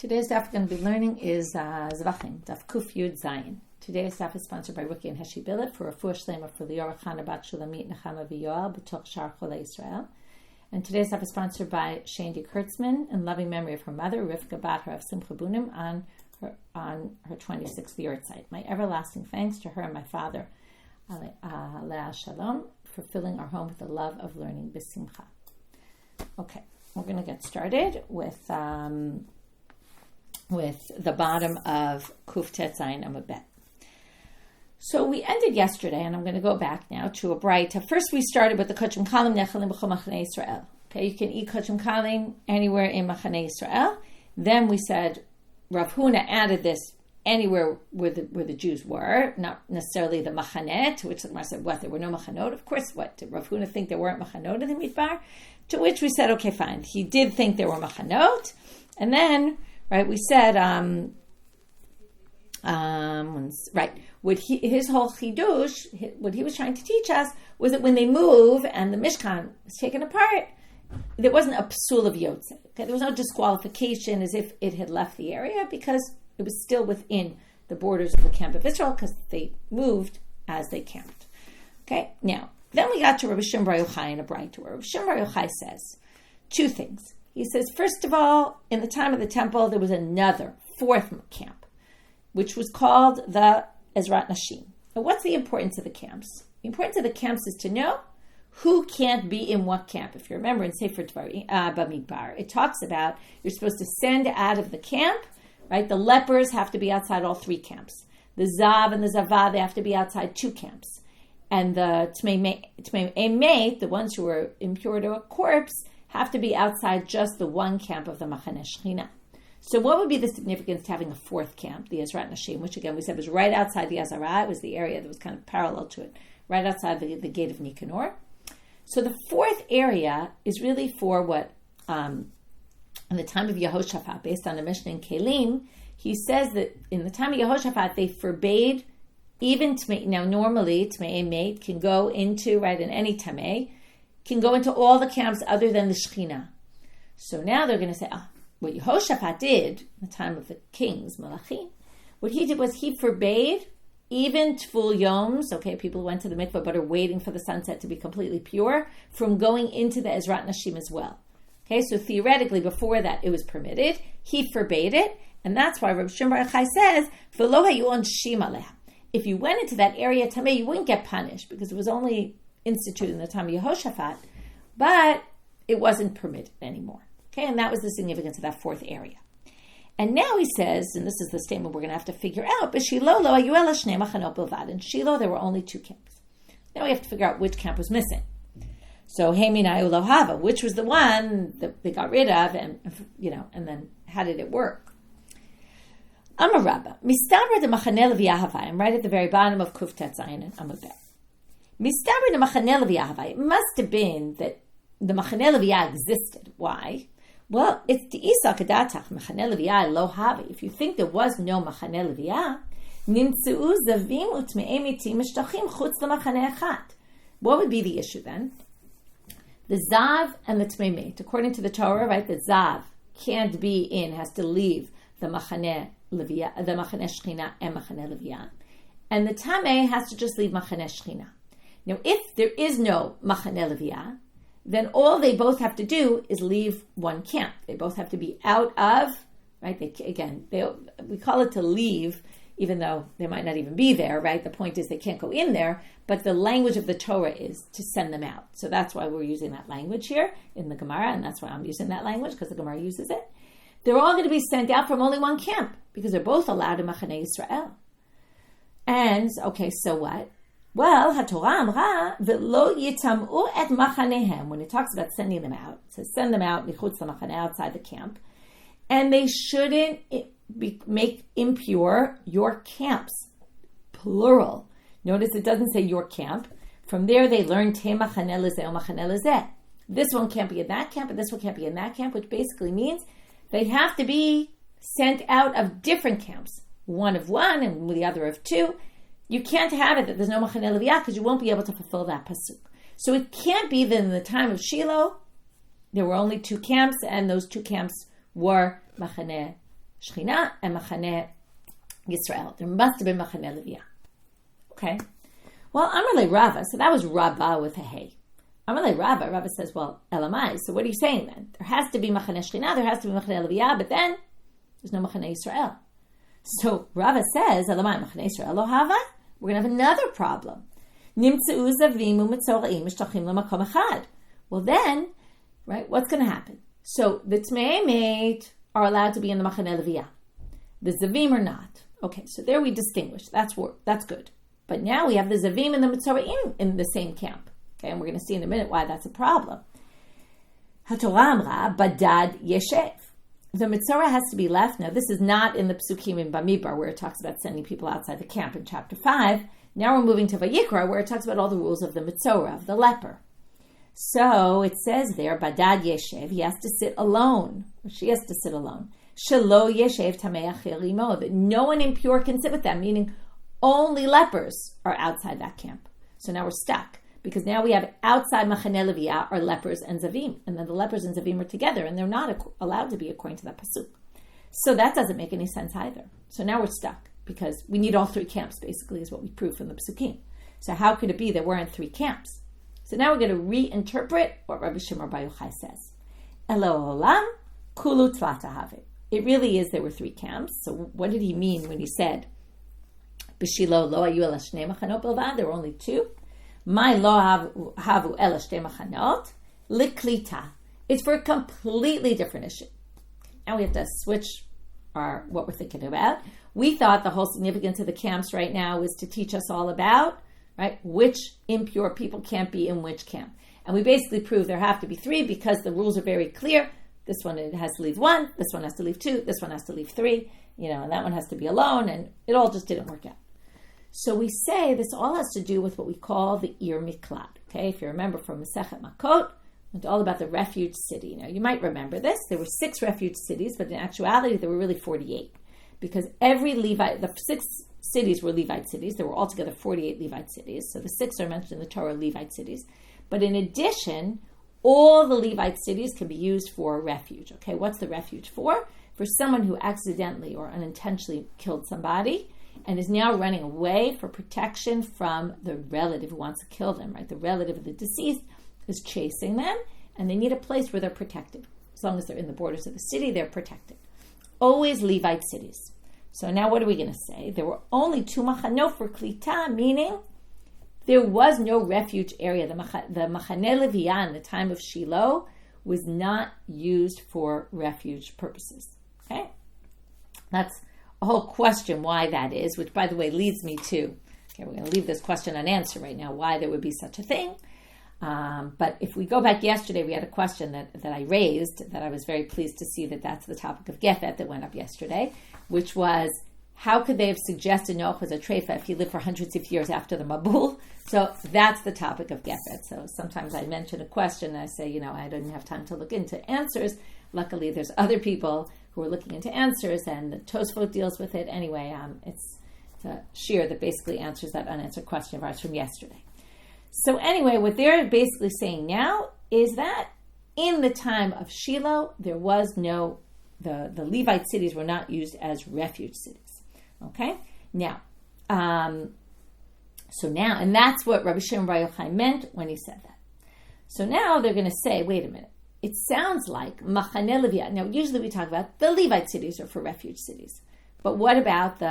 Today's daf we're going to be learning is Zevachim, daf Kuf Yud Zayin. Today's daf is sponsored by Rookie and Heshi Billet for a refuge for Lior Chana Bat Shulamit Nechama V'Yoel B'toch Shar Chole Yisrael. And today's daf is sponsored by Shandy Kurtzman in loving memory of her mother, Rivka Bat her of Simcha Bunim on her 26th yahrzeit. My everlasting thanks to her and my father, Alea Shalom, for filling our home with the love of learning B'Simcha. Okay, we're going to get started with the bottom of Kuf Tet Zayin Amud Bet. So we ended yesterday, and I'm going to go back now to a bright. First, we started with the Kochim Kalim Nechalim B'chol Machane Yisrael. Okay, you can eat Kochim Kalim anywhere in Machane Yisrael. Then we said Rav Huna added this anywhere where the Jews were, not necessarily the Machane, to which the Gemara said, what, there were no Machanot? Of course, what, did Rav Huna think there weren't Machanot in the Midbar? To which we said, okay, fine. He did think there were Machanot. And then, right, we said, his whole chidush, what he was trying to teach us was that when they move and the Mishkan was taken apart, there wasn't a psul of yotze. Okay? There was no disqualification as if it had left the area because it was still within the borders of the camp of Israel because they moved as they camped. Okay, now, then we got to Rabbi Shimon Yochai in a bright where Rabbi Shimon Yochai says two things. He says, first of all, in the time of the temple, there was another fourth camp, which was called the Ezrat Nashim. Now, what's the importance of the camps? The importance of the camps is to know who can't be in what camp. If you remember in Sefer Bamidbar, it talks about you're supposed to send out of the camp, right? The lepers have to be outside all three camps. The Zav and the Zavah, they have to be outside two camps. And the Tmei Emet, the ones who are impure to a corpse, have to be outside just the one camp of the Machane Shechina. So what would be the significance to having a fourth camp, the Ezrat Nashim, which again we said was right outside the Azara. It was the area that was kind of parallel to it, right outside the gate of Nicanor. So the fourth area is really for what, in the time of Yehoshaphat, based on the Mishnah in Kelim, he says that in the time of Yehoshaphat, they forbade even Tmei. Now normally, Tmei Emet can go into, right, in any Tamei, can go into all the camps other than the Shechina. So now they're going to say, what Yehoshaphat did in the time of the kings, Malachim, what he did was he forbade even Tful Yoms, okay, people who went to the mikveh but are waiting for the sunset to be completely pure, from going into the Ezrat Nashim as well. Okay, so theoretically before that it was permitted, he forbade it, and that's why Rabbi Shimon Yochai says, V'lo hayu onshim aleha. If you went into that area tamei, you wouldn't get punished because it was only instituted in the time of Yehoshaphat, but it wasn't permitted anymore. Okay, and that was the significance of that fourth area. And now he says, and this is the statement we're going to have to figure out, but Shilo lo hayu ela shnei machanot bilvad. In Shilo there were only two camps. Now we have to figure out which camp was missing. So Heminayu lo hava, which was the one that they got rid of, and then how did it work? Amar Rabba, Mistaber de Machaneh Levi I'm right at the very bottom of Kuf Tet Zayin and Amud Bet. Mistaber de Machaneh Levi it must have been that the Machaneh Levi existed. Why? Well, it's the Isa Kedatach Machaneh Levi lo havi. If you think there was no Machaneh Levi, Nimtzeu Zavim Utmei Mitim Mishtachim Chutz LeMachaneh Echad. What would be the issue then? The Zav and the Tmei Met. According to the Torah, right, the Zav can't be in, has to leave the Machaneh Levi, the Machaneh Shechina and Machaneh Levi. And the Tameh has to just leave Machaneh Shechina. Now, if there is no Machaneh Levi, then all they both have to do is leave one camp. They both have to be out of, right? We call it to leave, even though they might not even be there, right? The point is they can't go in there, but the language of the Torah is to send them out. So that's why we're using that language here in the Gemara, and that's why I'm using that language, because the Gemara uses it. They're all going to be sent out from only one camp, because they're both allowed in Machaneh Yisrael. And, okay, so what? Well, HaTorah Amra, V'lo yitam'u et machanehem. When it talks about sending them out, it says send them out, michutz l'machaneh, outside the camp. And they shouldn't make impure your camps, plural. Notice it doesn't say your camp. From there they learn te machaneh lezeh or machaneh lezeh. This one can't be in that camp, and this one can't be in that camp, which basically means they have to be sent out of different camps. One of one and the other of two. You can't have it that there's no Machaneh Levi because you won't be able to fulfill that pasuk. So it can't be that in the time of Shilo there were only two camps, and those two camps were Machaneh Shechina and Machane Yisrael. There must have been Machane Leviah. Okay. Well, Amalei Rava, so that was Rabba with a hey. Amalei Rava, Rava says, well, Elamai, so what are you saying then? There has to be Machane Shechina, there has to be Machane Leviah, but then there's no Machane Yisrael. So Rava says, Elamai Machane Yisrael lo hava. We're going to have another problem. Nimtzeu zavim u'metzoraim mishtachim lemakom echad. Well then, right, what's going to happen? So the Tmei Emet are allowed to be in the Machane Leviah. The Zavim are not. Okay, so there we distinguish. That's good. But now we have the Zavim and the Mitzoraim in the same camp. Okay, and we're going to see in a minute why that's a problem. HaTorah Amra Badad Yeshev. The Mitzorah has to be left. Now, this is not in the Psukim in Bamidbar, where it talks about sending people outside the camp in chapter 5. Now we're moving to Vayikra, where it talks about all the rules of the Mitzorah, of the leper. So it says there, Badad Yeshev, he has to sit alone, or she has to sit alone. Shilo Yeshev Tameach Yerimo, that no one impure can sit with them, meaning only lepers are outside that camp. So now we're stuck, because now we have outside Machane Leviah are lepers and Zavim, and then the lepers and Zavim are together, and they're not allowed to be according to that pasuk. So that doesn't make any sense either. So now we're stuck, because we need all three camps, basically, is what we prove from the pasukim. So how could it be that we're in three camps? So now we're going to reinterpret what Rabbi Shimon Bar Yochai says. Elo olam kulu tlata havit. It really is there were three camps. So what did he mean when he said, B'shilo lo ayu ela shnei machanot belvad, there were only two? My lo havu ela shnei machanot liklita. It's for a completely different issue. Now we have to switch what we're thinking about. We thought the whole significance of the camps right now was to teach us all about, right, which impure people can't be in which camp. And we basically proved there have to be three because the rules are very clear. This one it has to leave one, this one has to leave two, this one has to leave three, and that one has to be alone, and it all just didn't work out. So we say this all has to do with what we call the Ir Miklat. Okay, if you remember from Masechet Makot, it's all about the refuge city. Now you might remember this. There were 6 refuge cities, but in actuality there were really 48. Because every Levite, the 6 cities were Levite cities. There were altogether 48 Levite cities. So the 6 are mentioned in the Torah, Levite cities. But in addition, all the Levite cities can be used for refuge. Okay, what's the refuge for? For someone who accidentally or unintentionally killed somebody and is now running away for protection from the relative who wants to kill them, right? The relative of the deceased is chasing them, and they need a place where they're protected. As long as they're in the borders of the city, they're protected. Always Levite cities. So now what are we going to say? There were only 2 machanot for klita, meaning there was no refuge area. The Machane Leviah in the time of Shilo was not used for refuge purposes. Okay? That's a whole question why that is, which, by the way, leads me to, we're going to leave this question unanswered right now, why there would be such a thing. But if we go back yesterday, we had a question that I raised, that I was very pleased to see that that's the topic of Gefet that went up yesterday, which was, how could they have suggested Noach was a treifa if he lived for hundreds of years after the Mabul? So that's the topic of Gefet. So sometimes I mention a question and I say, I didn't have time to look into answers. Luckily, there's other people who are looking into answers, and the Tosfot deals with it. Anyway, it's a shir that basically answers that unanswered question of ours from yesterday. So anyway, what they're basically saying now is that in the time of Shilo, there was no, the Levite cities were not used as refuge cities. Okay? Now, so now, and that's what Rabbi Shimon Bar Yochai meant when he said that. So now they're going to say, wait a minute, it sounds like Machane Leviah. Now, usually we talk about the Levite cities are for refuge cities. But what about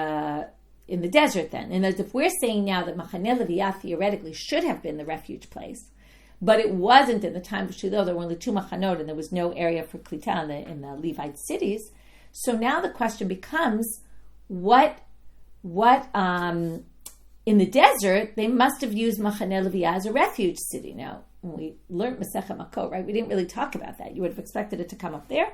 in the desert then? And if we're saying now that Machane Leviah theoretically should have been the refuge place, but it wasn't in the time of Shilo, there were only 2 machanot and there was no area for klita in the Levite cities. So now the question becomes, what in the desert, they must have used Machane Leviah as a refuge city. Now, when we learned Masechet Makot, right, we didn't really talk about that. You would have expected it to come up there.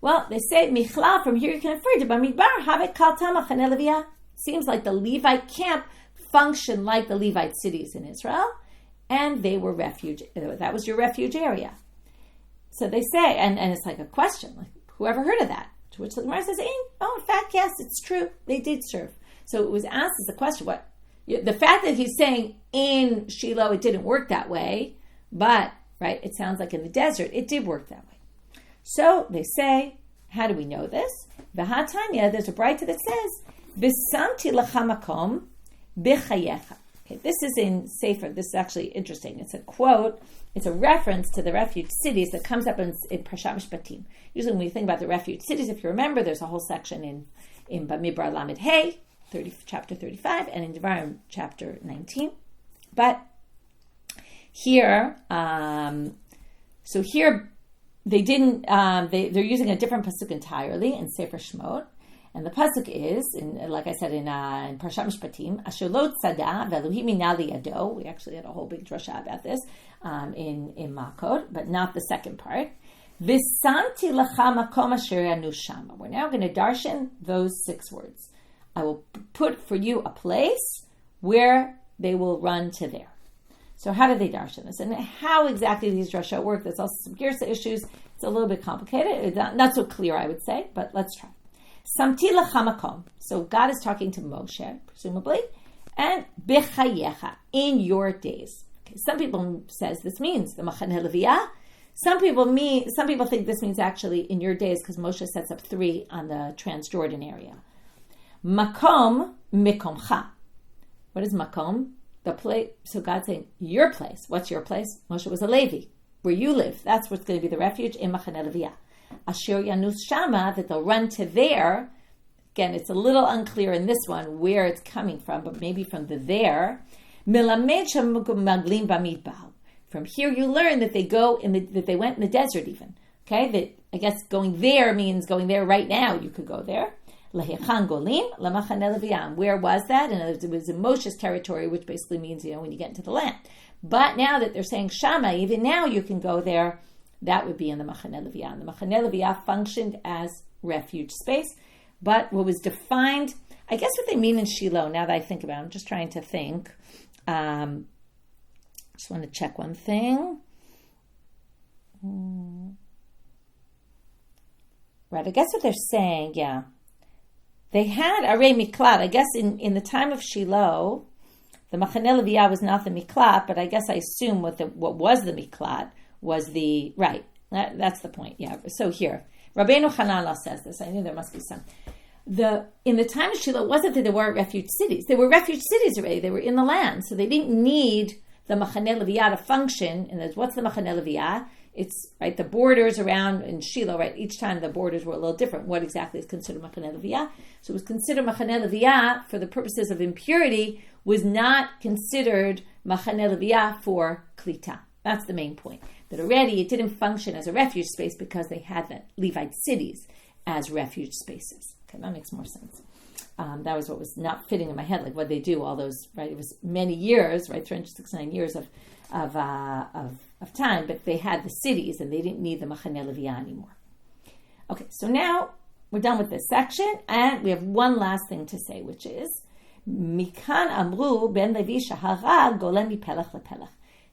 Well, they say, Michla, from here you can infer to Bamidbar, Havet Kalta Machane Leviah. Seems like the Levite camp functioned like the Levite cities in Israel, and they were refuge. That was your refuge area. So they say, and it's like a question, like, whoever heard of that? To which the Gemara says, in fact, yes, it's true. They did serve. So it was asked as a question, the fact that he's saying in Shilo it didn't work that way, but, right, it sounds like in the desert it did work that way. So they say, How do we know this? V'hatanya, there's a brayta that says, V'samti lecha makom b'chayecha. Okay, this is in Sefer. This is actually interesting. It's a quote. It's a reference to the refuge cities that comes up in Parshat Mishpatim. Usually when we think about the refuge cities, if you remember, there's a whole section in Bamidbar Lamed Hey, chapter 35, and in Devarim, chapter 19. But here, so here, they didn't. They're using a different pasuk entirely in Sefer Shemot, and the pasuk is, like I said in Parshat Mishpatim, Asher lo tzada ve'Elohim mina liyado. We actually had a whole big drasha about this in Makot, but not the second part. V'samti lecha makom asher yanu shama. We're now going to darshan those 6 words. I will put for you a place where they will run to there. So how do they darshan this? And how exactly these drashot work? There's also some girsa issues. It's a little bit complicated. It's not so clear, I would say, but let's try. Samti lecha makom. So God is talking to Moshe, presumably, and b'chayecha, in your days. Okay, some people says this means the machaneh leviyah. Some people think this means actually in your days because Moshe sets up 3 on the Transjordan area. Makom mikomcha. What is makom? The place. So God's saying, your place. What's your place? Moshe was a Levi. Where you live. That's what's going to be the refuge in Machaneh Leviyah. Asher yanus shama, that they'll run to there. Again, it's a little unclear in this one where it's coming from, but maybe from the there. Milamed maglim bamidbar. From here you learn that they went in the desert even. Okay, that I guess going there means going there right now. You could go there. Lahechan golim lamachaneh leviyah. Where was that? And it was in Moshe's territory, which basically means when you get into the land. But now that they're saying Shama, even now you can go there. That would be in the machaneh leviyah. And the machaneh leviyah functioned as refuge space, but what was defined, I guess what they mean in Shilo. Now that I think about it, I'm just trying to think. Just want to check one thing. Right, I guess what they're saying, yeah. They had Arei Miklat. I guess in the time of Shilo, the Machaneh Leviyah was not the Miklat, but I guess I assume what was the Miklat was the, right, that's the point, yeah. So here, Rabbeinu Hananel says this. I knew there must be some. In the time of Shilo, it wasn't that there weren't refuge cities. There were refuge cities already. They were in the land, so they didn't need the Machaneh Leviyah to function. And what's the Machaneh Leviyah? It's right the borders around in Shilo. Right, each time the borders were a little different. What exactly is considered Machaneh Leviyah? So it was considered Machaneh Leviyah for the purposes of impurity. Was not considered Machaneh Leviyah for Klita. That's the main point. That already it didn't function as a refuge space because they had the Levite cities as refuge spaces. Okay, that makes more sense. That was what was not fitting in my head, like what they do all those, right? It was many years, right? 369 years of time, but they had the cities and they didn't need the Machaneh Leviyah anymore. Okay, so now we're done with this section and we have one last thing to say, which is Mikan Amru Ben Levi Shahara Golem Mipelech Lepelech.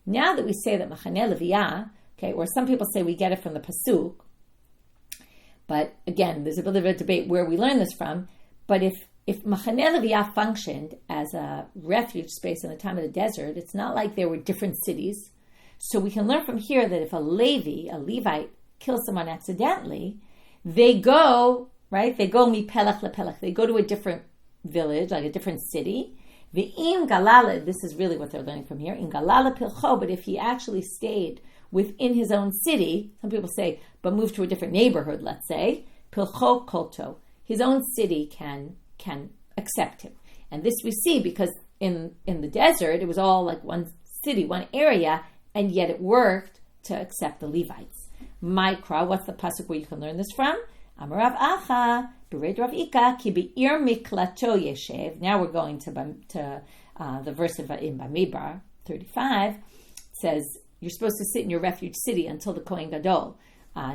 Now that we say that Machaneh Leviyah, okay, or some people say we get it from the Pasuk, but again, there's a bit of a debate where we learn this from, but if Machaneh Leviyah functioned as a refuge space in the time of the desert, it's not like there were different cities. So we can learn from here that if a Levite, kills someone accidentally, they go mipelech lepelech. They go to a different village, like a different city. Ve'im galala, this is really what they're learning from here, in galala pilcho, but if he actually stayed within his own city, some people say, but moved to a different neighborhood, let's say, pilcho kolto, his own city can accept him. And this we see because in the desert, it was all like one city, one area, and yet it worked to accept the Levites. Mikra, what's the pasuk where you can learn this from? Amarav Acha, Bered Rav Ika, Ki Be'ir Miklato Yeshev. Now we're going to the verse in Bamidbar 35. It says, you're supposed to sit in your refuge city until the Kohen Gadol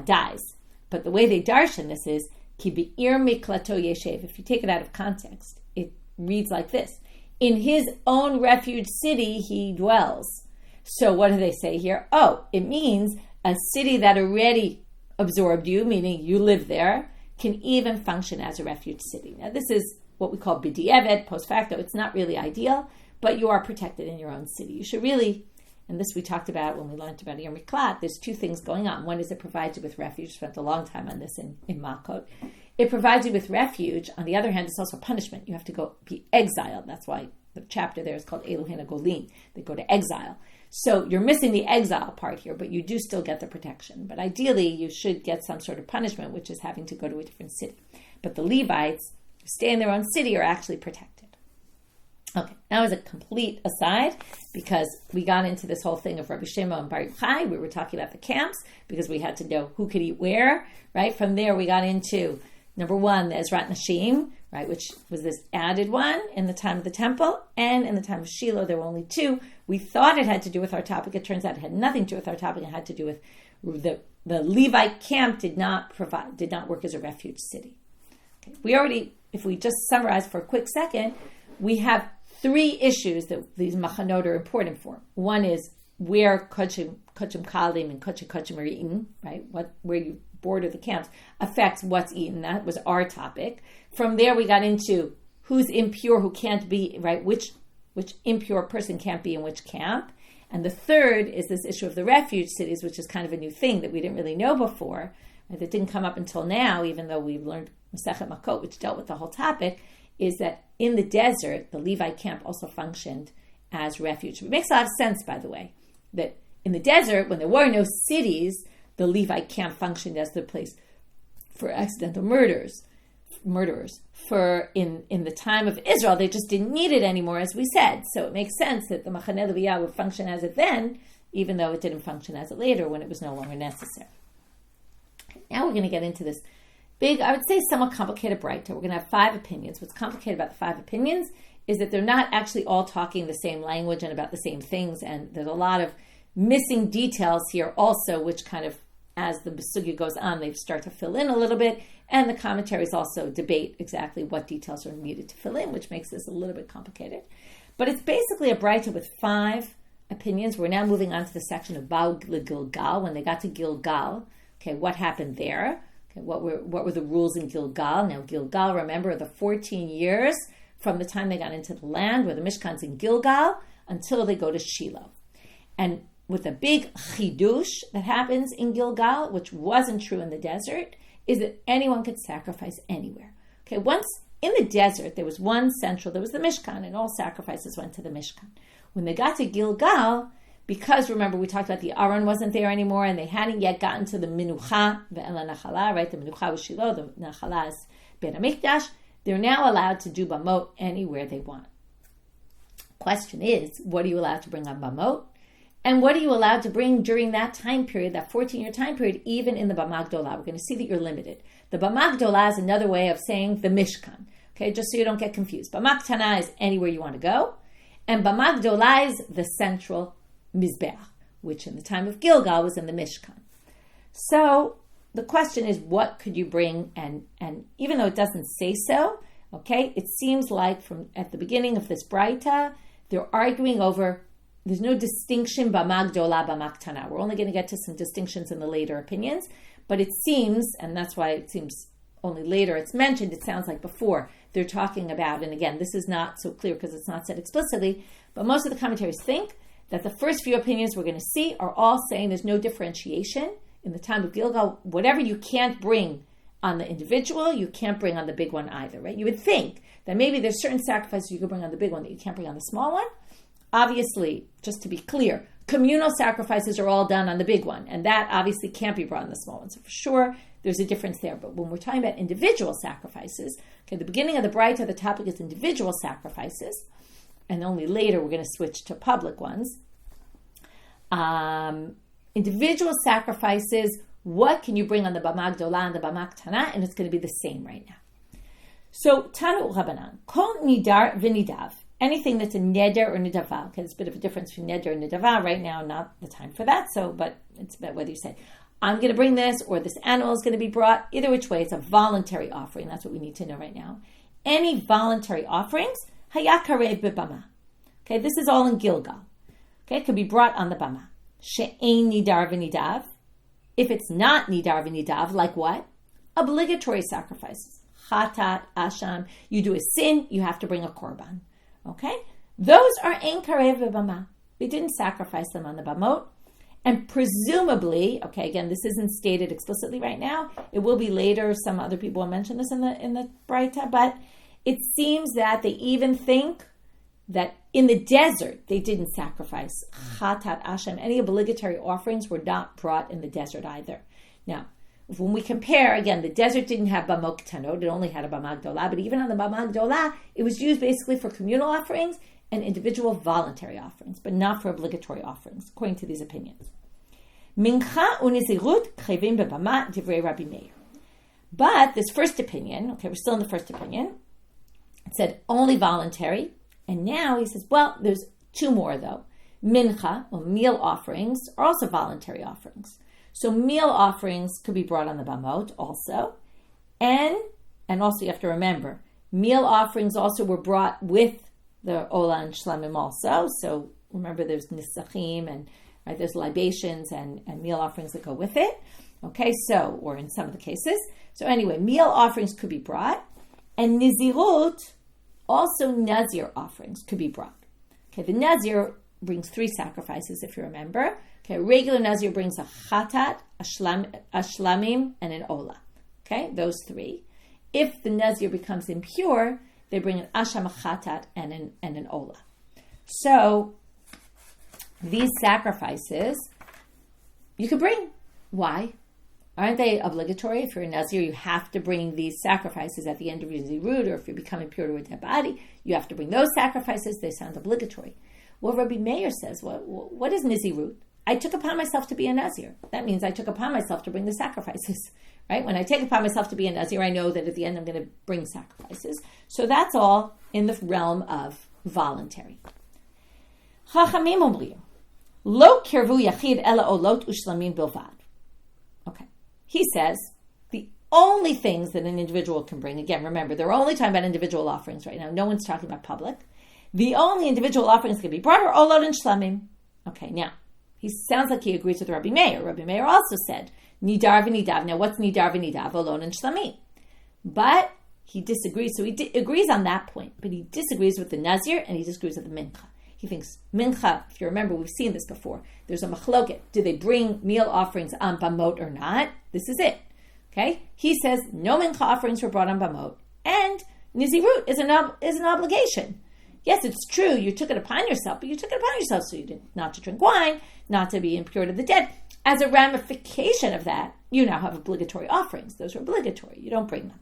dies. But the way they darshan this is, Ki Be'ir Miklato Yeshev. If you take it out of context, it reads like this. In his own refuge city he dwells. So what do they say here? Oh, it means a city that already absorbed you, meaning you live there, can even function as a refuge city. Now this is what we call b'di'evet, post facto. It's not really ideal, but you are protected in your own city. You should really, and this we talked about when we learned about Yom Miklat, there's two things going on. One is it provides you with refuge. Spent a long time on this in Makot. It provides you with refuge. On the other hand, it's also punishment. You have to go be exiled. That's why the chapter there is called Elohim Golin. They go to exile. So you're missing the exile part here, but you do still get the protection. But ideally, you should get some sort of punishment, which is having to go to a different city. But the Levites who stay in their own city are actually protected. Okay, that was a complete aside because we got into this whole thing of Rabbi Shimon and Bar Yochai. We were talking about the camps because we had to know who could eat where, right? From there, we got into, number one, the Ezrat Nashim, right, which was this added one in the time of the temple, and in the time of Shilo, there were only two. We thought it had to do with our topic. It turns out it had nothing to do with our topic. It had to do with the Levite camp did not work as a refuge city. Okay. We already, if we just summarize for a quick second, we have three issues that these machanot are important for. One is where kachim kalim and kachim are eaten, right? Where you border the camps affects what's eaten. That was our topic. From there, we got into who's impure, who can't be, right? Which impure person can't be in which camp. And the third is this issue of the refuge cities, which is kind of a new thing that we didn't really know before. Right? That didn't come up until now, even though we've learned Masechet Makot, which dealt with the whole topic, is that in the desert, the Levite camp also functioned as refuge. It makes a lot of sense, by the way, that in the desert, when there were no cities, the Levite camp functioned as the place for accidental murderers. For in the time of Israel, they just didn't need it anymore, as we said. So it makes sense that the Machaneh Leviyah would function as it then, even though it didn't function as it later when it was no longer necessary. Okay, now we're going to get into this big, I would say somewhat complicated Braita. We're going to have 5 opinions. What's complicated about the 5 opinions is that they're not actually all talking the same language and about the same things, and there's a lot of missing details here also, which kind of, as the sugya goes on, they start to fill in a little bit, and the commentaries also debate exactly what details are needed to fill in, which makes this a little bit complicated. But it's basically a Braita with 5 opinions. We're now moving on to the section of Ba'u Gilgal. When they got to Gilgal, okay, what happened there? Okay, what were the rules in Gilgal? Now, Gilgal, remember, the 14 years from the time they got into the land, where the Mishkan's in Gilgal, until they go to Shilo. And with a big chidush that happens in Gilgal, which wasn't true in the desert, is that anyone could sacrifice anywhere. Okay, once in the desert, there was one central, there was the Mishkan, and all sacrifices went to the Mishkan. When they got to Gilgal, because remember we talked about the Aron wasn't there anymore, and they hadn't yet gotten to the Minucha, ve'ela nachala, right? The Minucha was Shilo, the Nachala is Beit HaMikdash. They're now allowed to do bamot anywhere they want. Question is, what are you allowed to bring on bamot? And what are you allowed to bring during that time period, that 14-year time period, even in the Bama Gdolah? We're going to see that you're limited. The Bama Gdolah is another way of saying the Mishkan, okay, just so you don't get confused. Bama Ktana is anywhere you want to go, and Bama Gdolah is the central Mizbeach, which in the time of Gilgal was in the Mishkan. So the question is, what could you bring? And even though it doesn't say so, okay, it seems like from at the beginning of this Braita, they're arguing over. There's no distinction b'ma gdola, b'ma ktana. We're only going to get to some distinctions in the later opinions, but it seems, and that's why it seems only later it's mentioned, it sounds like before, they're talking about, and again, this is not so clear because it's not said explicitly, but most of the commentaries think that the first few opinions we're going to see are all saying there's no differentiation. In the time of Gilgal, whatever you can't bring on the individual, you can't bring on the big one either, right? You would think that maybe there's certain sacrifices you could bring on the big one that you can't bring on the small one. Obviously, just to be clear, communal sacrifices are all done on the big one, and that obviously can't be brought on the small one. So for sure, there's a difference there. But when we're talking about individual sacrifices, okay, the beginning of the Braita, the topic is individual sacrifices, and only later we're going to switch to public ones. Individual sacrifices, what can you bring on the Bama Gdolah and the Bama Ktana? And it's going to be the same right now. So, Tanu Rabbanan, Kol Nidar V'Nidav. Anything that's a neder or nidava. Okay, there's a bit of a difference between neder and nidava. Right now, not the time for that. So, but it's about whether you say, I'm going to bring this, or this animal is going to be brought. Either which way, it's a voluntary offering. That's what we need to know right now. Any voluntary offerings, hayakare b'bama. Okay, this is all in Gilgal. Okay, it could be brought on the bama. She'ein nidar v'nidav. If it's not nidar v'nidav, like what? Obligatory sacrifices. Chatat, asham. You do a sin, you have to bring a korban. Okay? Those are ein karev b'bama. They didn't sacrifice them on the bamot. And presumably, okay, again, this isn't stated explicitly right now. It will be later. Some other people will mention this in the Braita, but it seems that they even think that in the desert, they didn't sacrifice chatat ashem. Any obligatory offerings were not brought in the desert either. Now, when we compare, again, the desert didn't have bamot ketanot, it only had a bamah gdolah, but even on the bamah gdolah, it was used basically for communal offerings and individual voluntary offerings, but not for obligatory offerings, according to these opinions. Mincha unizirut chayvim bebama divrei Rabbi Meir. But this first opinion, okay, we're still in the first opinion, it said only voluntary, and now he says, well, there's two more though. Mincha, or meal offerings, are also voluntary offerings. So meal offerings could be brought on the bamot also, and also you have to remember, meal offerings also were brought with the Ola and Shlamim also. So remember, there's nisachim and right, there's libations and meal offerings that go with it. Okay, so, or in some of the cases. So anyway, meal offerings could be brought, and nizirut, also nazir offerings could be brought. Okay, the nazir brings 3 sacrifices, if you remember. Okay, a regular nazir brings a chatat, a shlamim, and an ola. Okay, those 3. If the nazir becomes impure, they bring an asham, a chatat, and an ola. So these sacrifices you could bring. Why? Aren't they obligatory? If you're a nazir, you have to bring these sacrifices at the end of your zirut, or if you become impure to a dead body, you have to bring those sacrifices. They sound obligatory. Well, Rabbi Meir says, what is nizirut? I took upon myself to be a nazir. That means I took upon myself to bring the sacrifices, right? When I take upon myself to be a nazir, I know that at the end I'm going to bring sacrifices. So that's all in the realm of voluntary. Chachamim omrim, lo kirvu yachid ela olot ushlamim bilvad. Okay. He says the only things that an individual can bring, again, remember, they're only talking about individual offerings right now. No one's talking about public. The only individual offerings that can be brought are olot and shlamim. Okay, now, he sounds like he agrees with Rabbi Meir. Rabbi Meir also said, nidar v'nidav. Now, what's nidar v'nidav? Olot and shlamim. But he disagrees. So he agrees on that point, but he disagrees with the nazir and he disagrees with the mincha. He thinks mincha, if you remember, we've seen this before. There's a machloket. Do they bring meal offerings on bamot or not? This is it. Okay? He says no mincha offerings were brought on bamot, and nizirut is an obligation. Yes, it's true. You took it upon yourself, but you took it upon yourself so you didn't, not to drink wine, not to be impure to the dead. As a ramification of that, you now have obligatory offerings. Those are obligatory. You don't bring them.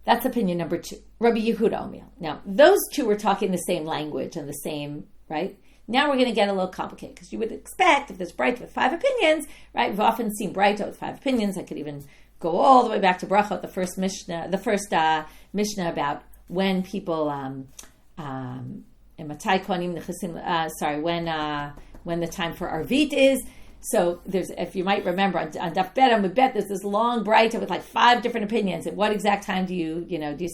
That's opinion number 2. Rabbi Yehuda Omer. Now, those two were talking the same language and the same, right? Now we're going to get a little complicated because you would expect if there's Braita with 5 opinions, right? We've often seen Braita with 5 opinions. I could even go all the way back to Brachot, the first Mishnah about when people, when the time for Arvit is. So there's, if you might remember, on Daf Bet Amud Bet, there's this long Braita with like 5 different opinions. At what exact time do you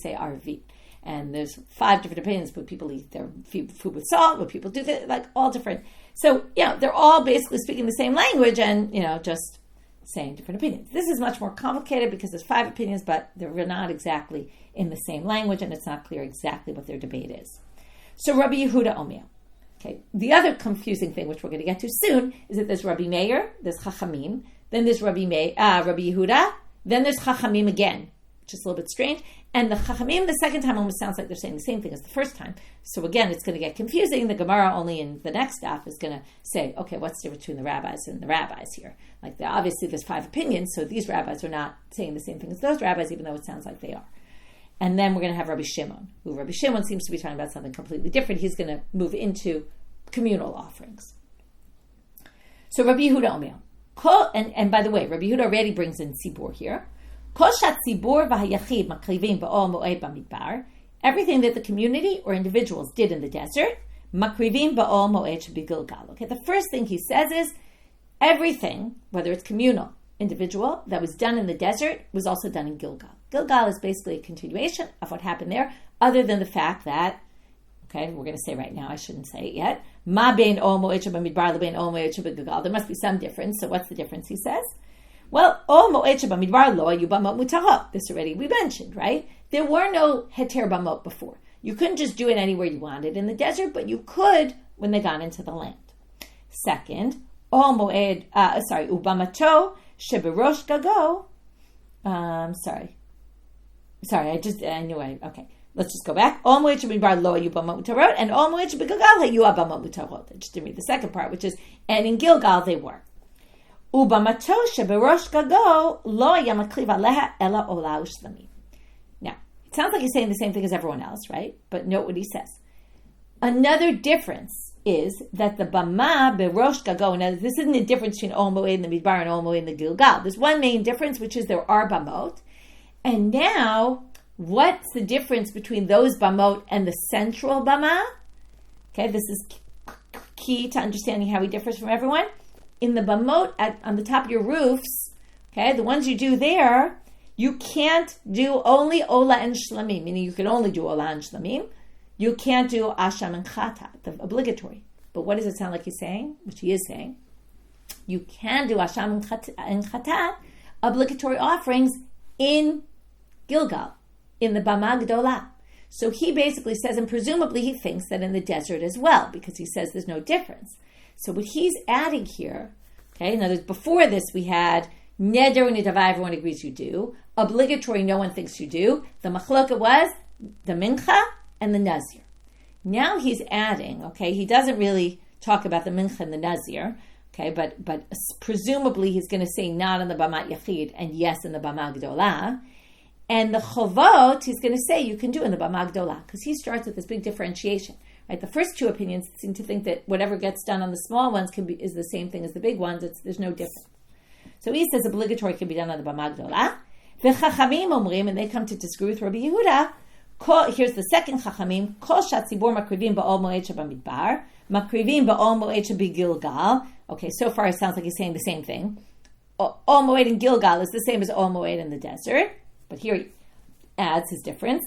say Arvit? And there's 5 different opinions. Would people eat their food with salt? Would people do that? Like all different. So, they're all basically speaking the same language and, just saying different opinions. This is much more complicated because there's 5 opinions, but they're not exactly in the same language and it's not clear exactly what their debate is. So Rabbi Yehuda Omer. Okay. The other confusing thing, which we're going to get to soon, is that there's Rabbi Meir, there's Chachamim, then there's Rabbi Yehuda, then there's Chachamim again, which is a little bit strange. And the Chachamim the second time almost sounds like they're saying the same thing as the first time. So again, it's going to get confusing. The Gemara only in the next stop is going to say, okay, what's the difference between the rabbis and the rabbis here? Like, obviously there's 5 opinions, so these rabbis are not saying the same thing as those rabbis, even though it sounds like they are. And then we're going to have Rabbi Shimon, who Rabbi Shimon seems to be talking about something completely different. He's going to move into communal offerings. So Rabbi Yehuda Omer. And by the way, Rabbi Yehuda already brings in Tzibur here. Everything that the community or individuals did in the desert, okay, the first thing he says is everything, whether it's communal, individual, that was done in the desert was also done in Gilgal. Gilgal is basically a continuation of what happened there, other than the fact that, okay, we're going to say right now, I shouldn't say it yet, there must be some difference. So what's the difference, he says? Well, this already we mentioned, right? There were no heter bamot before. You couldn't just do it anywhere you wanted in the desert, but you could when they got into the land. Second, ubamato sheberosh gago. Okay. Let's just go back. All moed shebebar lo hayu bamot mutarot, and all moed shebegilgal hayu bamot mutarot. I just didn't read the second part, which is, and in Gilgal they were. Ubamato sheberosh gago lo yamakliv aleha ela ola ushlamim. Now, it sounds like he's saying the same thing as everyone else, right? But note what he says. Another difference is that the bama berosh gago. Now, this isn't a difference between Ol Moed and the Midbar and Ol Moed and the Gilgal. There's one main difference, which is there are bamot. And now, what's the difference between those bamot and the central bama? Okay, this is key to understanding how he differs from everyone. In the bamot on the top of your roofs, okay, the ones you do there, you can't do only ola and shlamim, meaning you can only do ola and shlamim. You can't do asham and chatat, the obligatory. But what does it sound like he's saying? Which he is saying. You can do asham and chatat, obligatory offerings, in Gilgal, in the Bama Gdolah. So he basically says, and presumably he thinks that in the desert as well, because he says there's no difference. So what he's adding here, okay, in other words, before this we had neder and nidavai, everyone agrees you do. Obligatory, no one thinks you do. The machloka was the mincha and the nazir. Now he's adding, okay, he doesn't really talk about the mincha and the nazir, okay, but presumably he's going to say not in the Bama Yachid and yes in the Bama Gdolah. And the chovot, he's going to say you can do in the Bama Gdolah, because he starts with this big differentiation. Right? The first two opinions seem to think that whatever gets done on the small ones is the same thing as the big ones. There's no difference. So he says obligatory can be done on the Bama Gdolah. The Chachamim omrim, and they come to disagree with Rabbi Yehuda. Here's the second Chachamim. Kol shatzibor makrivim ba'ol moed shebamidbar, makrivim ba'ol moed shebigilgal. Okay, so far it sounds like he's saying the same thing. Ol moed in Gilgal is the same as ol moed in the desert. But here he adds his difference.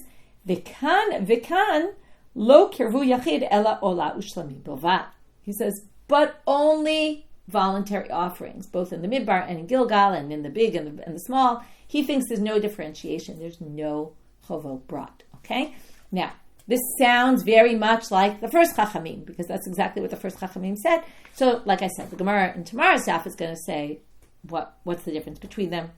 Vikan lo kirvu yachid ela ola ushlamim bilvad. He says, but only voluntary offerings, both in the Midbar and in Gilgal, and in the big and the small. He thinks there's no differentiation. There's no chovot brought. Okay? Now, this sounds very much like the first Chachamim, because that's exactly what the first Chachamim said. So, like I said, the Gemara in tomorrow's daf is going to say what's the difference between them.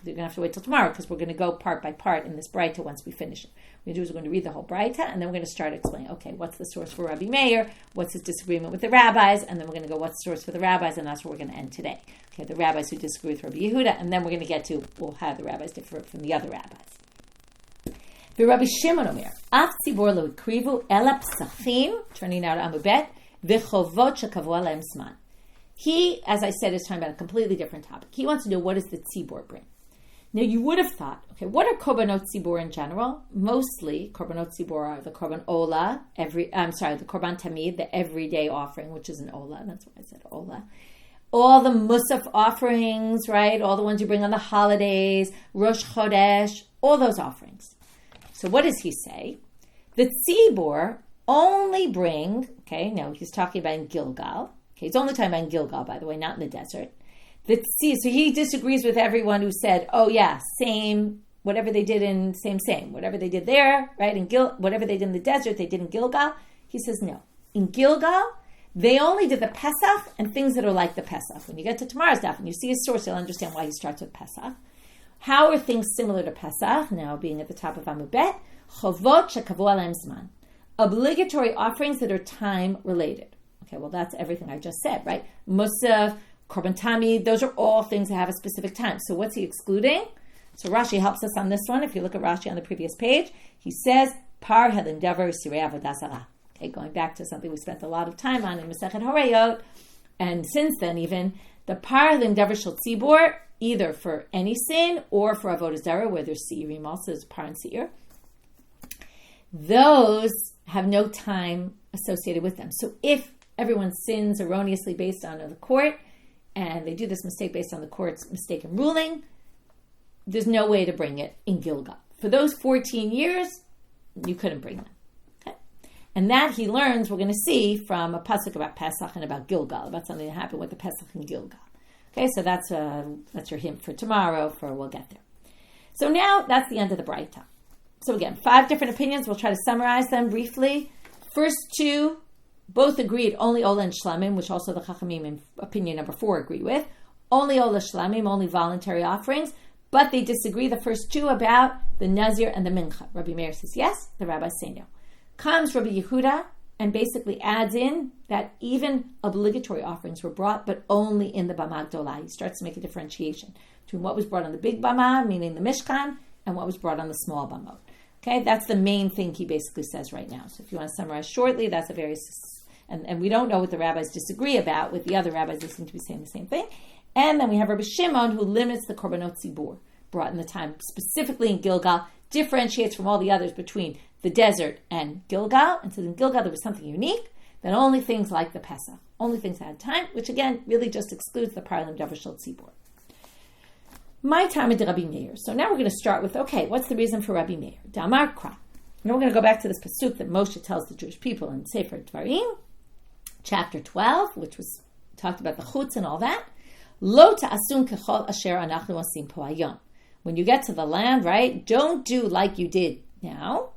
You're going to have to wait till tomorrow, because we're going to go part by part in this Braita once we finish it. What we're going to do is we're going to read the whole Braita, and then we're going to start explaining, okay, what's the source for Rabbi Meir, what's his disagreement with the rabbis, and then we're going to go, what's the source for the rabbis, and that's where we're going to end today. Okay, the rabbis who disagree with Rabbi Yehuda, and then we're going to get to, we'll have the rabbis differ from the other rabbis. The Rabbi Shimon Omer, Af tzibor lo ikrivu ela psachim, turning now to Amubet, v'chovot shekavu alaim zman. He, as I said, is talking about a completely different topic. He wants to know, what does the tzibor bring? Now, you would have thought, okay, what are korbanot tzibor in general? Mostly, korbanot tzibor are the korban ola, the korban tamid, the everyday offering, which is an ola. That's why I said ola. All the musaf offerings, right? All the ones you bring on the holidays, Rosh Chodesh, all those offerings. So what does he say? The tzibor only bring, okay, now he's talking about in Gilgal. Okay, he's only talking about in Gilgal, by the way, not in the desert. So he disagrees with everyone who said, oh yeah, same, whatever they did in, same, whatever they did there, right, whatever they did in the desert, they did in Gilgal. He says, no. In Gilgal, they only did the Pesach and things that are like the Pesach. When you get to tomorrow's daf and you see his source, you'll understand why he starts with Pesach. How are things similar to Pesach, now being at the top of Amubet? Chovot shekavu alaim zman. Obligatory offerings that are time-related. Okay, well, that's everything I just said, right? Musaf, Korban Tamid, those are all things that have a specific time. So what's he excluding? So Rashi helps us on this one. If you look at Rashi on the previous page, he says, Par helim dever sirei avodah zarah. Okay, going back to something we spent a lot of time on in Masechet Horayot, and since then even, the Par helim dever shel tzibor, either for any sin or for avodah zarah, where there's seirim also, there's par and seir, those have no time associated with them. So if everyone sins erroneously based on the court, and they do this mistake based on the court's mistaken ruling, there's no way to bring it in Gilgal. For those 14 years, you couldn't bring them. Okay? And that he learns, we're going to see, from a pasuk about Pesach and about Gilgal, about something that happened with the Pesach in Gilgal. Okay, so that's your hint for tomorrow, we'll get there. So now, that's the end of the Braita. So again, 5 different opinions. We'll try to summarize them briefly. First 2 both agreed only Ola and Shlamim, which also the Chachamim in opinion number 4 agree with. Only Ola Shlamim, only voluntary offerings. But they disagree, the first two, about the Nazir and the Mincha. Rabbi Meir says yes, the rabbis say no. Comes Rabbi Yehuda and basically adds in that even obligatory offerings were brought, but only in the Bama Gdolah. He starts to make a differentiation between what was brought on the big Bama, meaning the Mishkan, and what was brought on the small Bamot. Okay, that's the main thing he basically says right now. So if you want to summarize shortly, that's a very... And we don't know what the rabbis disagree about. With the other rabbis, they seem to be saying the same thing. And then we have Rabbi Shimon, who limits the Korbanot Tzibur, brought in the time, specifically in Gilgal, differentiates from all the others between the desert and Gilgal. And so in Gilgal, there was something unique, that only things like the Pesach, only things that had time, which again, really just excludes the Parlim Davashal Tzibur. My time at Rabbi Meir. So now we're going to start with, okay, what's the reason for Rabbi Meir? Damar Kra. Now we're going to go back to this pasuk that Moshe tells the Jewish people in Sefer Dvarim, chapter 12, which was talked about the chutz and all that. Lo ta'asun kechol asher anachnu asim po hayom. When you get to the land, right, don't do like you did now,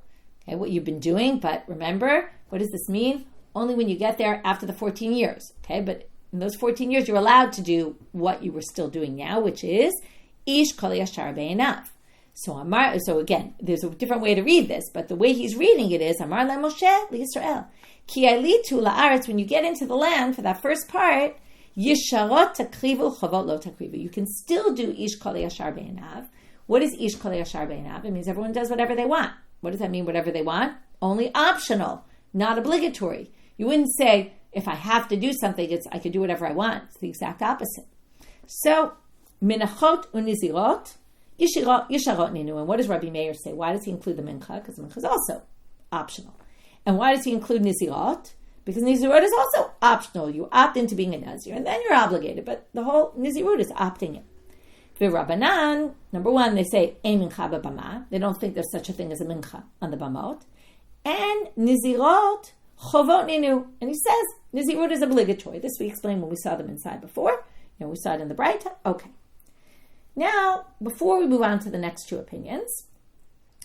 okay, what you've been doing, but remember, what does this mean? Only when you get there after the 14 years, okay, but in those 14 years, you're allowed to do what you were still doing now, which is ish kol yashar be'enav. So again, there's a different way to read this, but the way he's reading it is, Amar le Moshe liYisrael, ki alitu la'aretz, when you get into the land for that first part, Yisharot takrivu chavot lo takrivu. You can still do ish kol yashar be'enav. What is ish kol yashar be'enav? It means everyone does whatever they want. What does that mean, whatever they want? Only optional, not obligatory. You wouldn't say, if I have to do something, I can do whatever I want. It's the exact opposite. So, minachot unizirot, yisharot ninu. And what does Rabbi Meir say? Why does he include the mincha? Because the mincha is also optional. And why does he include nizirot? Because Nizirut is also optional. You opt into being a Nazir, and then you're obligated. But the whole Nizirut is opting in. V'Rabbanan, number one, they say, Ein mincha b'bama. They don't think there's such a thing as a mincha on the bamot. And Nizirot, chovot ninu. And he says, Nizirut is obligatory. This we explained when we saw them inside before. We saw it in the Braita. Okay. Now, before we move on to the next two opinions,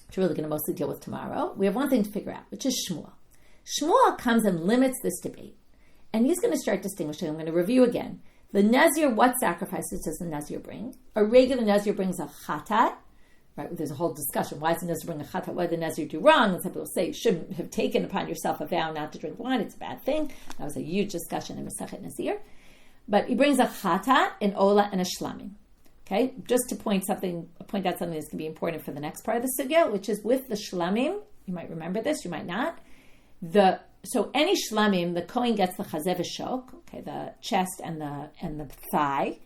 which we're really going to mostly deal with tomorrow, we have one thing to figure out, which is Shmuel. Shmuel comes and limits this debate. And he's going to start distinguishing. I'm going to review again. The Nazir, what sacrifices does the Nazir bring? A regular Nazir brings a chatat. Right? There's a whole discussion. Why does the Nazir bring a chatat? What did the Nazir do wrong? And some people say you shouldn't have taken upon yourself a vow not to drink wine. It's a bad thing. That was a huge discussion in Masechet Nazir. But he brings a chatat, an ola, and a shlamim. Okay? Just to point out something that's going to be important for the next part of the sugya, which is with the shlamim. You might remember this, you might not. So any shlamim, the Kohen gets the chazeh v'shok, okay, the chest and the thigh.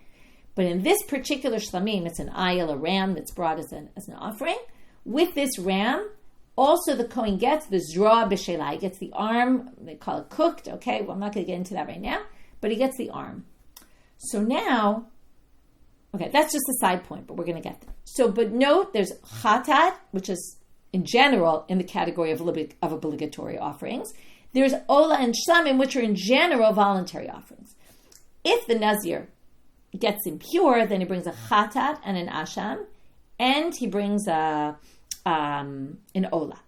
But in this particular shlamim, it's an ayil, a ram that's brought as an offering. With this ram, also the Kohen gets the zroa b'shelah. He gets the arm, they call it cooked, okay? Well, I'm not going to get into that right now, but he gets the arm. So now, okay, that's just a side point, but we're going to get there. So, but note, there's chatat, which is in general, in the category of obligatory offerings. There's ola and shlamim, which are in general voluntary offerings. If the Nazir gets impure, then he brings a chatat and an asham, and he brings an ola.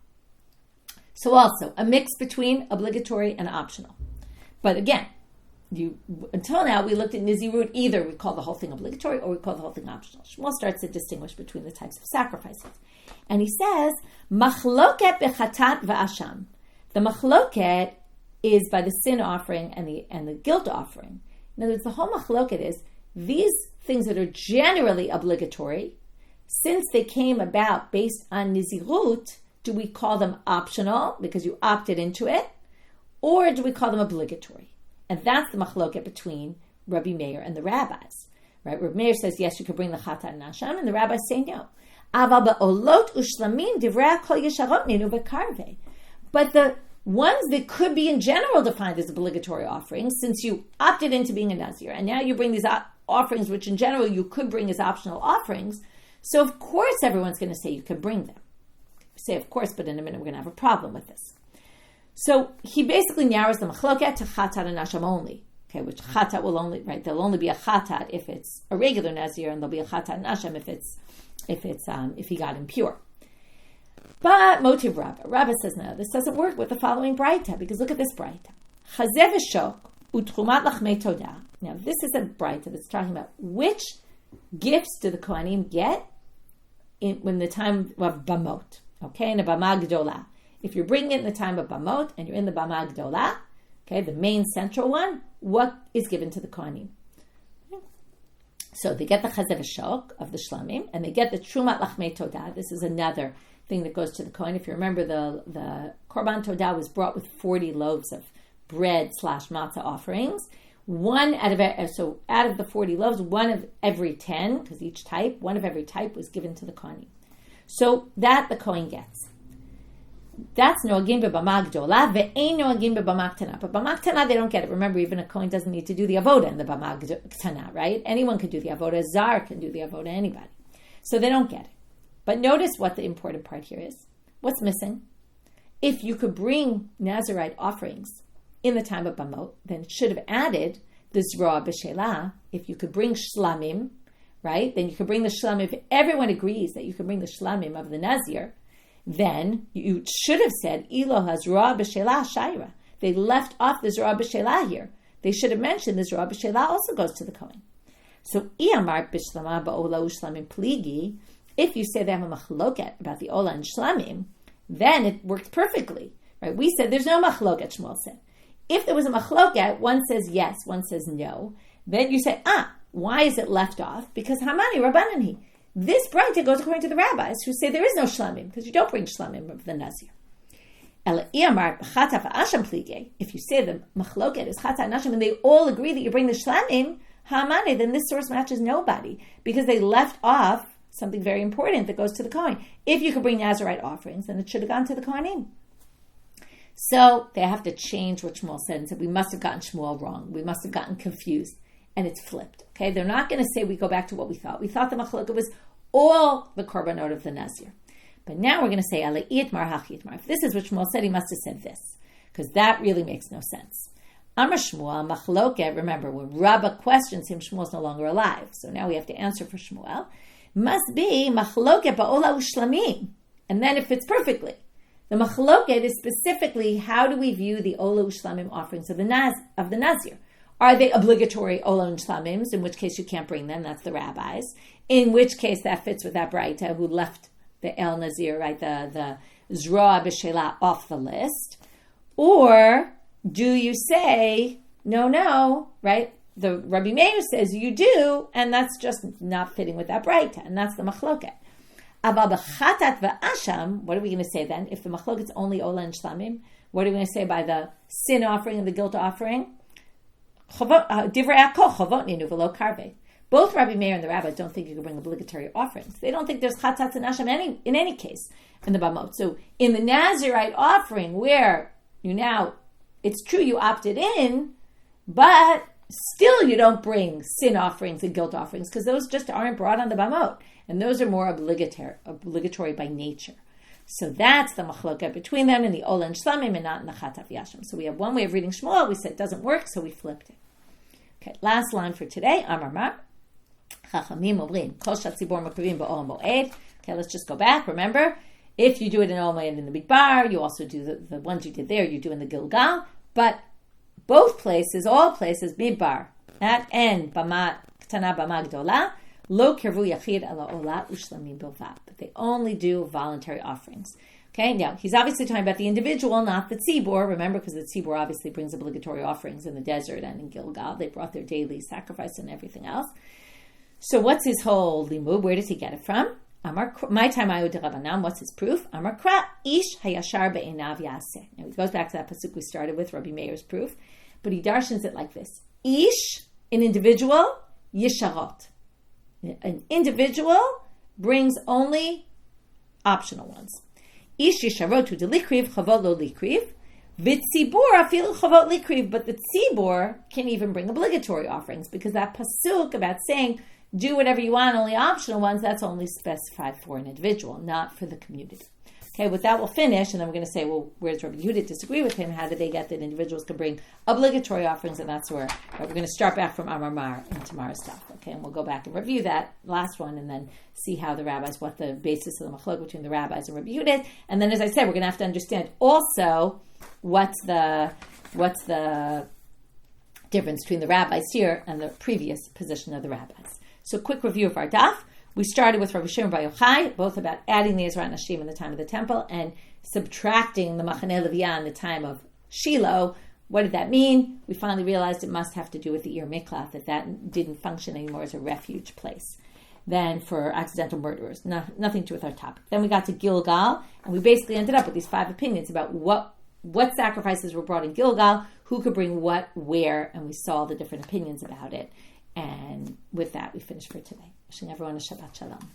So also, a mix between obligatory and optional. But again, until now, we looked at Nizirut, either we call the whole thing obligatory or we call the whole thing optional. Shmuel starts to distinguish between the types of sacrifices. And he says, machloket bechatat v'asham. The machloket is by the sin offering and the guilt offering. In other words, the whole machloket is these things that are generally obligatory, since they came about based on Nizirut, do we call them optional because you opted into it, or do we call them obligatory? And that's the machloket between Rabbi Meir and the rabbis. Right? Rabbi Meir says, yes, you can bring the chatat and asham, and the rabbis say no. But the ones that could be in general defined as obligatory offerings, since you opted into being a Nazir, and now you bring these offerings, which in general you could bring as optional offerings, so of course everyone's going to say you can bring them. I say of course, but in a minute we're going to have a problem with this. So he basically narrows the machloket to chatat and asham only. Okay, which chatat will only, right? There'll only be a chatat if it's a regular Nazir, and there'll be a chatat and asham if he got impure. But motiv Rabbah says no, this doesn't work with the following Braita, because look at this Braita. Chazev v'shok utchumat lachmei todah. Now, this is a braita that's talking about which gifts do the Kohanim get when the time of Bamot. Okay, in the Bama Gdolah. If you're bringing it in the time of Bamot and you're in the Bama Gdolah, okay, the main central one, what is given to the Kohanim? So they get the Chazev v'shok of the Shlamim, and they get the Trumat Lachmei Todah. This is another thing that goes to the Kohen. If you remember, the Korban Todah was brought with 40 loaves of bread / matzah offerings. Out of the 40 loaves, one of every 10, because each type, one of every type was given to the Kohanim. So that the Kohen gets. That's noagim b'bama gdola ve'ein noagim b'bama ktana. But b'bama ktana, they don't get it. Remember, even a Kohen doesn't need to do the avoda in the b'bama ktana, right? Anyone can do the avoda. Zar can do the avoda, anybody. So they don't get it. But notice what the important part here is. What's missing? If you could bring Nazirite offerings in the time of Bamot, then it should have added the Zroa B'Shelah. If you could bring Shlamim, right? Then you could bring the Shlamim. If everyone agrees that you can bring the Shlamim of the Nazir, then you should have said, Ilo HaZroa B'Shelah Shaira. They left off the Zroa B'Shelah here. They should have mentioned the Zroa B'Shelah also goes to the Kohen. So, Iyamar B'Shlama Ba'ola U'Shlamim Pligi, if you say they have a machloket about the Ola and Shlamim, then it works perfectly, right? We said there's no machloket, Shmuel said. If there was a machloket, one says yes, one says no, then you say, why is it left off? Because Hamani Rabbanani. This braita goes according to the rabbis who say there is no shlamim, because you don't bring shlamim of the nazir. If you say the machloket is chata nashim and they all agree that you bring the shlamim, Hamani, then this source matches nobody, because they left off something very important that goes to the Kohen. If you could bring Nazirite offerings, then it should have gone to the Kohanim. So they have to change what Shmuel said and said, we must have gotten Shmuel wrong. We must have gotten confused. And it's flipped. Okay, they're not going to say we go back to what we thought. We thought the machlokah was all the korbanot of the Nazir. But now we're going to say, Ala'itmar hachitmar. If this is what Shmuel said, he must have said this, because that really makes no sense. Amar Shmuel, machloket, remember, when Rabbah questions him, Shmuel's no longer alive. So now we have to answer for Shmuel. Must be machloket ba'ola u'shlamim. And then it fits perfectly. The machloket is specifically, how do we view the ola u'shlamim offerings of the Nazir? Are they obligatory ola u'shlamims, in which case you can't bring them? That's the rabbis. In which case that fits with that braita who left the El Nazir, right, the Zroa B'Shelah off the list. Or do you say, no, right? The Rabbi Meir says you do, and that's just not fitting with that braita, and that's the machloket. Aval b'chatat v'asham, what are we going to say then? If the machloket's only ola and shlamim, what are we going to say by the sin offering and the guilt offering? Divrei hakol chavot ninu v'lo karvei. Both Rabbi Meir and the rabbis don't think you can bring obligatory offerings. They don't think there's chatat and asham in any case in the bamot. So in the Nazirite offering, where it's true you opted in, but still you don't bring sin offerings and guilt offerings, because those just aren't brought on the bamot. And those are more obligatory by nature. So that's the machloket between them in the Ola and Shlamim and not in the Chatav Yashim. So we have one way of reading Shmuel. We said it doesn't work, so we flipped it. Okay, last line for today. Amar Mar. Chachamim omrim kol shatzibor makravim ba'ol moed. Okay, let's just go back. Remember, if you do it in Ol Moed in the Big Bar, you also do the ones you did there, you do in the Gilgal. But both places, all places, Midbar, that and Bama Ktana Bama Gdola, Lo kervu yachid ala ola ushlamim bilvat. But they only do voluntary offerings. Okay, now he's obviously talking about the individual, not the tzibor. Remember, because the tzibor obviously brings obligatory offerings in the desert and in Gilgal. They brought their daily sacrifice and everything else. So what's his whole limud? Where does he get it from? Amar, my time ayu derabanan. What's his proof? Amar kra ish hayashar be'enav yaseh. Now he goes back to that pasuk we started with, Rabbi Meir's proof, but he darshans it like this: Ish, an individual, yisharot. An individual brings only optional ones. Ish yisharot hu delikriv chavot lo likriv. V'tzibur afilu chavot likriv. But the tzibur can even bring obligatory offerings, because that pasuk about saying do whatever you want, only optional ones, that's only specified for an individual, not for the community. Okay, with that we'll finish, and then we're going to say, well, where's Rabbi Yehuda disagree with him? How did they get that individuals can bring obligatory offerings? And that's where we're going to start back from Amar Mar in tomorrow's stuff. Okay, and we'll go back and review that last one, and then see how the rabbis, what the basis of the machlok between the rabbis and Rabbi Yehuda is. And then, as I said, we're going to have to understand also what's the what's the difference between the rabbis here and the previous position of the rabbis. So quick review of our daf. We started with Rabbi Shimon by Yochai, both about adding the Ezrat Nashim in the time of the temple and subtracting the Machaneh Leviyah in the time of Shilo. What did that mean? We finally realized it must have to do with the Ir Miklat, that didn't function anymore as a refuge place. Then for accidental murderers, nothing to do with our topic. Then we got to Gilgal, and we basically ended up with these 5 opinions about what sacrifices were brought in Gilgal, who could bring what, where, and we saw the different opinions about it. And with that, we finished for today. Wishing everyone a Shabbat Shalom.